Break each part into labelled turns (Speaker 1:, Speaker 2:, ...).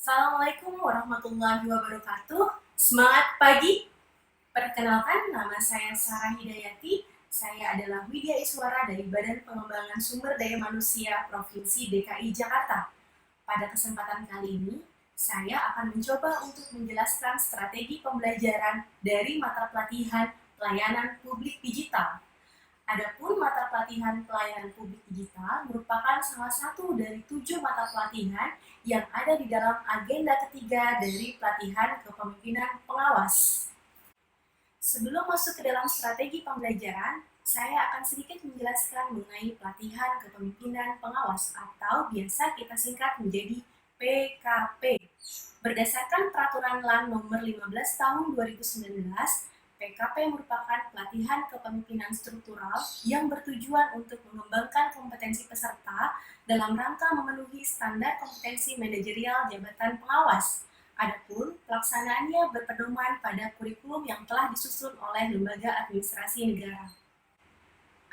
Speaker 1: Assalamualaikum warahmatullahi wabarakatuh. Semangat pagi. Perkenalkan, nama saya Sarah Hidayati. Saya adalah Widya Iswara dari Badan Pengembangan Sumber Daya Manusia Provinsi DKI Jakarta. Pada kesempatan kali ini, saya akan mencoba untuk menjelaskan strategi pembelajaran dari mata pelatihan pelayanan publik digital. Adapun mata pelatihan pelayanan publik digital merupakan salah satu dari 7 mata pelatihan yang ada di dalam agenda ketiga dari pelatihan kepemimpinan pengawas. Sebelum masuk ke dalam strategi pembelajaran, saya akan sedikit menjelaskan mengenai pelatihan kepemimpinan pengawas atau biasa kita singkat menjadi PKP. Berdasarkan Peraturan LAN Nomor 15 Tahun 2019, PKP merupakan pelatihan kepemimpinan struktural yang bertujuan untuk mengembangkan kompetensi peserta dalam rangka memenuhi standar kompetensi manajerial jabatan pengawas. Adapun pelaksanaannya berpedoman pada kurikulum yang telah disusun oleh lembaga administrasi negara.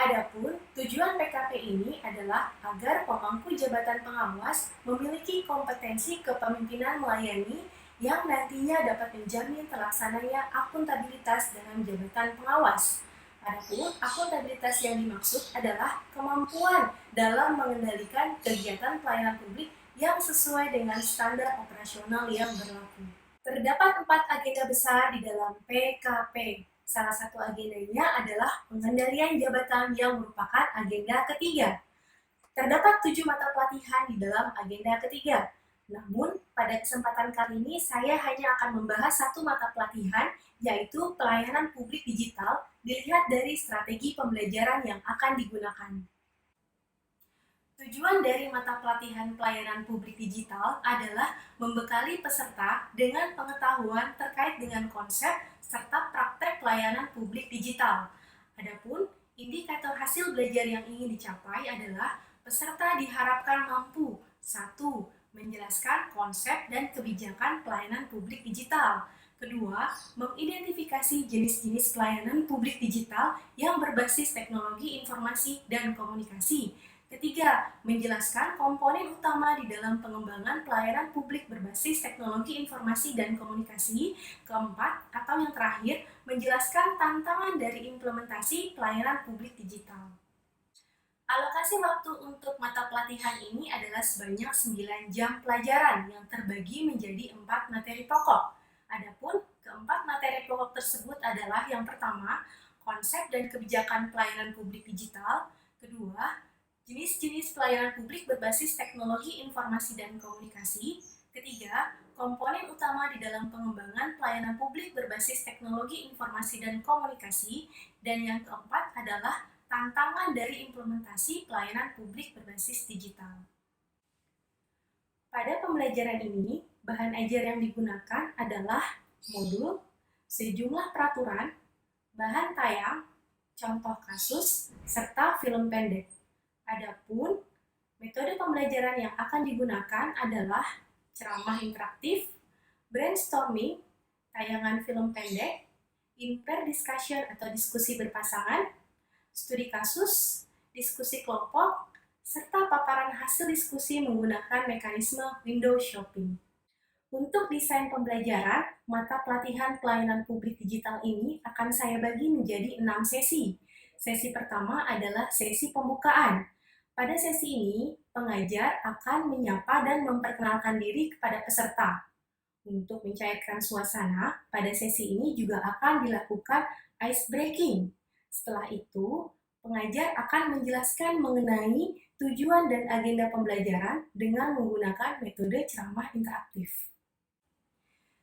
Speaker 1: Adapun tujuan PKP ini adalah agar pemangku jabatan pengawas memiliki kompetensi kepemimpinan melayani yang nantinya dapat menjamin terlaksananya akuntabilitas dalam jabatan pengawas. Adapun akuntabilitas yang dimaksud adalah kemampuan dalam mengendalikan kegiatan pelayanan publik yang sesuai dengan standar operasional yang berlaku. Terdapat 4 agenda besar di dalam PKP. Salah satu agendanya adalah pengendalian jabatan yang merupakan agenda ketiga. Terdapat 7 mata pelatihan di dalam agenda ketiga. Namun, pada kesempatan kali ini saya hanya akan membahas satu mata pelatihan, yaitu pelayanan publik digital, dilihat dari strategi pembelajaran yang akan digunakan. Tujuan dari mata pelatihan pelayanan publik digital adalah membekali peserta dengan pengetahuan terkait dengan konsep serta praktek pelayanan publik digital. Adapun indikator hasil belajar yang ingin dicapai adalah peserta diharapkan mampu 1. Menjelaskan konsep dan kebijakan pelayanan publik digital. Kedua, mengidentifikasi jenis-jenis pelayanan publik digital yang berbasis teknologi informasi dan komunikasi. Ketiga, menjelaskan komponen utama di dalam pengembangan pelayanan publik berbasis teknologi informasi dan komunikasi. Keempat, atau yang terakhir, menjelaskan tantangan dari implementasi pelayanan publik digital. Alokasi waktu untuk mata pelatihan ini adalah sebanyak 9 jam pelajaran yang terbagi menjadi 4 materi pokok. Adapun keempat materi pokok tersebut adalah yang pertama, konsep dan kebijakan pelayanan publik digital. Kedua, jenis-jenis pelayanan publik berbasis teknologi informasi dan komunikasi. Ketiga, komponen utama di dalam pengembangan pelayanan publik berbasis teknologi informasi dan komunikasi. Dan yang keempat adalah tantangan dari implementasi pelayanan publik berbasis digital. Pada pembelajaran ini, bahan ajar yang digunakan adalah modul, sejumlah peraturan, bahan tayang, contoh kasus, serta film pendek. Adapun metode pembelajaran yang akan digunakan adalah ceramah interaktif, brainstorming, tayangan film pendek, in-pair discussion atau diskusi berpasangan, studi kasus, diskusi kelompok, serta paparan hasil diskusi menggunakan mekanisme window shopping. Untuk desain pembelajaran, mata pelatihan pelayanan publik digital ini akan saya bagi menjadi 6 sesi. Sesi pertama adalah sesi pembukaan. Pada sesi ini, pengajar akan menyapa dan memperkenalkan diri kepada peserta. Untuk mencairkan suasana, pada sesi ini juga akan dilakukan ice breaking. Setelah itu, pengajar akan menjelaskan mengenai tujuan dan agenda pembelajaran dengan menggunakan metode ceramah interaktif.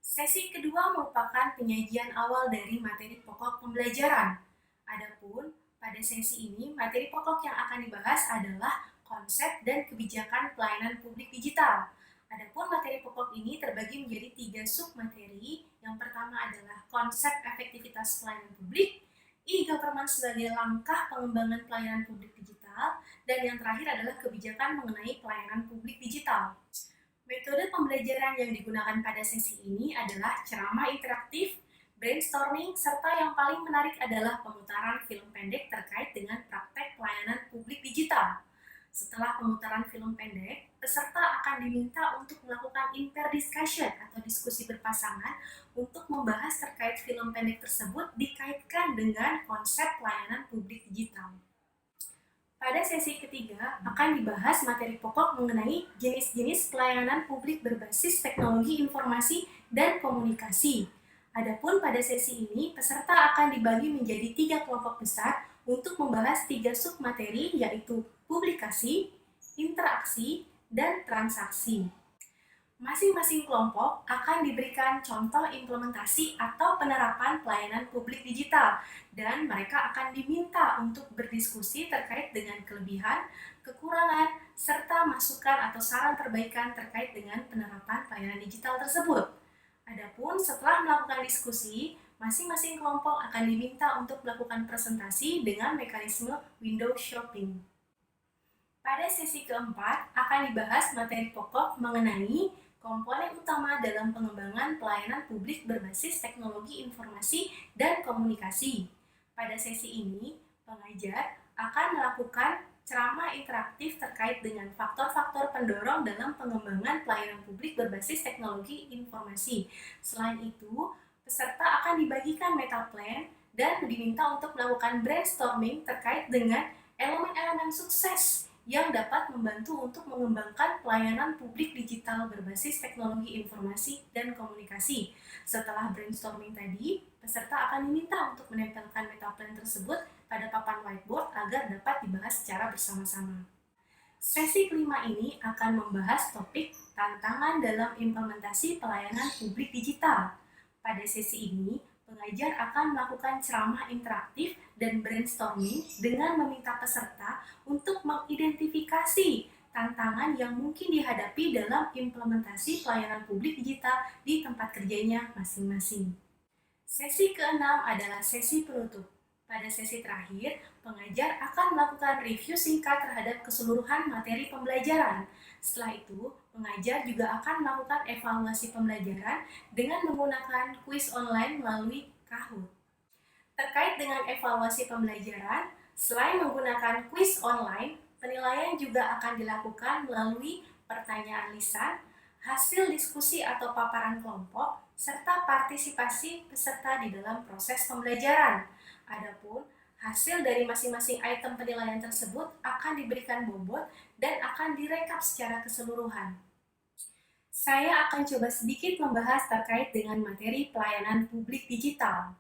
Speaker 1: Sesi kedua merupakan penyajian awal dari materi pokok pembelajaran. Adapun pada sesi ini, materi pokok yang akan dibahas adalah konsep dan kebijakan pelayanan publik digital. Adapun materi pokok ini terbagi menjadi 3 submateri. Yang pertama adalah konsep efektivitas pelayanan publik, e-government sebagai langkah pengembangan pelayanan publik digital, dan yang terakhir adalah kebijakan mengenai pelayanan publik digital. Metode pembelajaran yang digunakan pada sesi ini adalah ceramah interaktif, brainstorming, serta yang paling menarik adalah pemutaran film pendek terkait dengan praktek pelayanan publik digital. Setelah pemutaran film pendek, peserta akan diminta untuk melakukan interdiscussion atau diskusi berpasangan untuk membahas terkait film pendek tersebut dikaitkan dengan konsep pelayanan publik digital. Pada sesi ketiga akan dibahas materi pokok mengenai jenis-jenis pelayanan publik berbasis teknologi informasi dan komunikasi. Adapun pada sesi ini, peserta akan dibagi menjadi 3 kelompok besar untuk membahas 3 submateri, yaitu publikasi, interaksi, dan transaksi. Masing-masing kelompok akan diberikan contoh implementasi atau penerapan pelayanan publik digital, dan mereka akan diminta untuk berdiskusi terkait dengan kelebihan, kekurangan, serta masukan atau saran perbaikan terkait dengan penerapan pelayanan digital tersebut. Adapun setelah melakukan diskusi, masing-masing kelompok akan diminta untuk melakukan presentasi dengan mekanisme window shopping. Pada sesi keempat akan dibahas materi pokok mengenai komponen utama dalam pengembangan pelayanan publik berbasis teknologi informasi dan komunikasi. Pada sesi ini, pengajar akan melakukan ceramah interaktif terkait dengan faktor-faktor pendorong dalam pengembangan pelayanan publik berbasis teknologi informasi. Selain itu, peserta akan dibagikan meta plan dan diminta untuk melakukan brainstorming terkait dengan elemen-elemen sukses yang dapat membantu untuk mengembangkan pelayanan publik digital berbasis teknologi informasi dan komunikasi. Setelah brainstorming tadi, peserta akan diminta untuk menempelkan meta plan tersebut pada papan whiteboard agar dapat dibahas secara bersama-sama. Sesi kelima ini akan membahas topik tantangan dalam implementasi pelayanan publik digital. Pada sesi ini, pengajar akan melakukan ceramah interaktif dan brainstorming dengan meminta peserta untuk mengidentifikasi tantangan yang mungkin dihadapi dalam implementasi pelayanan publik digital di tempat kerjanya masing-masing. Sesi keenam adalah sesi penutup. Pada sesi terakhir, pengajar akan melakukan review singkat terhadap keseluruhan materi pembelajaran. Setelah itu, pengajar juga akan melakukan evaluasi pembelajaran dengan menggunakan kuis online melalui Kahoot. Terkait dengan evaluasi pembelajaran, selain menggunakan kuis online, penilaian juga akan dilakukan melalui pertanyaan lisan, hasil diskusi atau paparan kelompok, serta partisipasi peserta di dalam proses pembelajaran. Adapun hasil dari masing-masing item penilaian tersebut akan diberikan bobot dan akan direkap secara keseluruhan. Saya akan coba sedikit membahas terkait dengan materi pelayanan publik digital.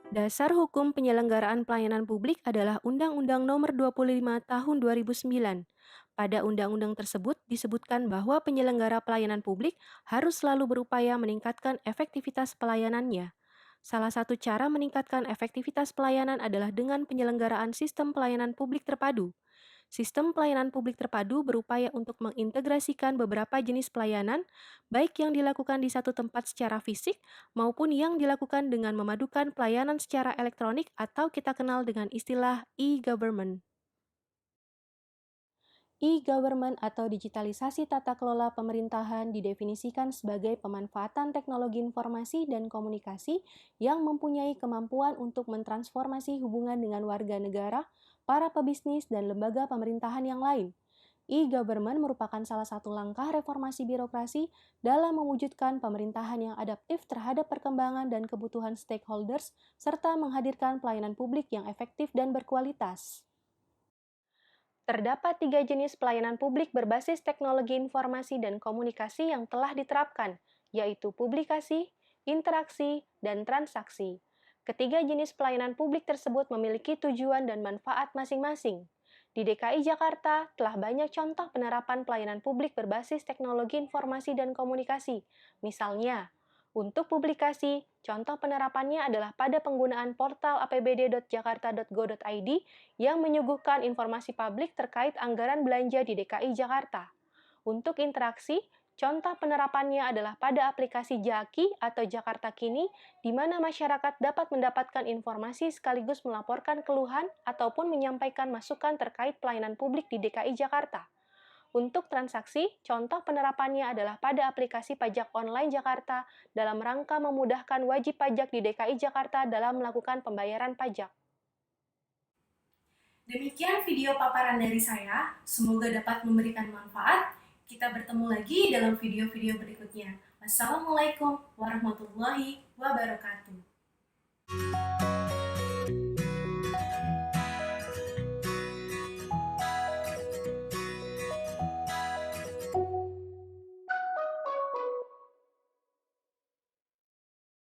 Speaker 2: Dasar hukum penyelenggaraan pelayanan publik adalah Undang-Undang Nomor 25 Tahun 2009. Pada undang-undang tersebut disebutkan bahwa penyelenggara pelayanan publik harus selalu berupaya meningkatkan efektivitas pelayanannya. Salah satu cara meningkatkan efektivitas pelayanan adalah dengan penyelenggaraan sistem pelayanan publik terpadu. Sistem pelayanan publik terpadu berupaya untuk mengintegrasikan beberapa jenis pelayanan, baik yang dilakukan di satu tempat secara fisik maupun yang dilakukan dengan memadukan pelayanan secara elektronik atau kita kenal dengan istilah e-government. E-government atau digitalisasi tata kelola pemerintahan didefinisikan sebagai pemanfaatan teknologi informasi dan komunikasi yang mempunyai kemampuan untuk mentransformasi hubungan dengan warga negara, para pebisnis, dan lembaga pemerintahan yang lain. E-government merupakan salah satu langkah reformasi birokrasi dalam mewujudkan pemerintahan yang adaptif terhadap perkembangan dan kebutuhan stakeholders, serta menghadirkan pelayanan publik yang efektif dan berkualitas. Terdapat 3 jenis pelayanan publik berbasis teknologi informasi dan komunikasi yang telah diterapkan, yaitu publikasi, interaksi, dan transaksi. Ketiga jenis pelayanan publik tersebut memiliki tujuan dan manfaat masing-masing. Di DKI Jakarta telah banyak contoh penerapan pelayanan publik berbasis teknologi informasi dan komunikasi. Misalnya, untuk publikasi, contoh penerapannya adalah pada penggunaan portal apbd.jakarta.go.id yang menyuguhkan informasi publik terkait anggaran belanja di DKI Jakarta. Untuk interaksi, contoh penerapannya adalah pada aplikasi Jaki atau Jakarta Kini, di mana masyarakat dapat mendapatkan informasi sekaligus melaporkan keluhan ataupun menyampaikan masukan terkait pelayanan publik di DKI Jakarta. Untuk transaksi, contoh penerapannya adalah pada aplikasi pajak online Jakarta dalam rangka memudahkan wajib pajak di DKI Jakarta dalam melakukan pembayaran pajak.
Speaker 1: Demikian video paparan dari saya, semoga dapat memberikan manfaat. Kita bertemu lagi dalam video-video berikutnya. Wassalamualaikum warahmatullahi wabarakatuh.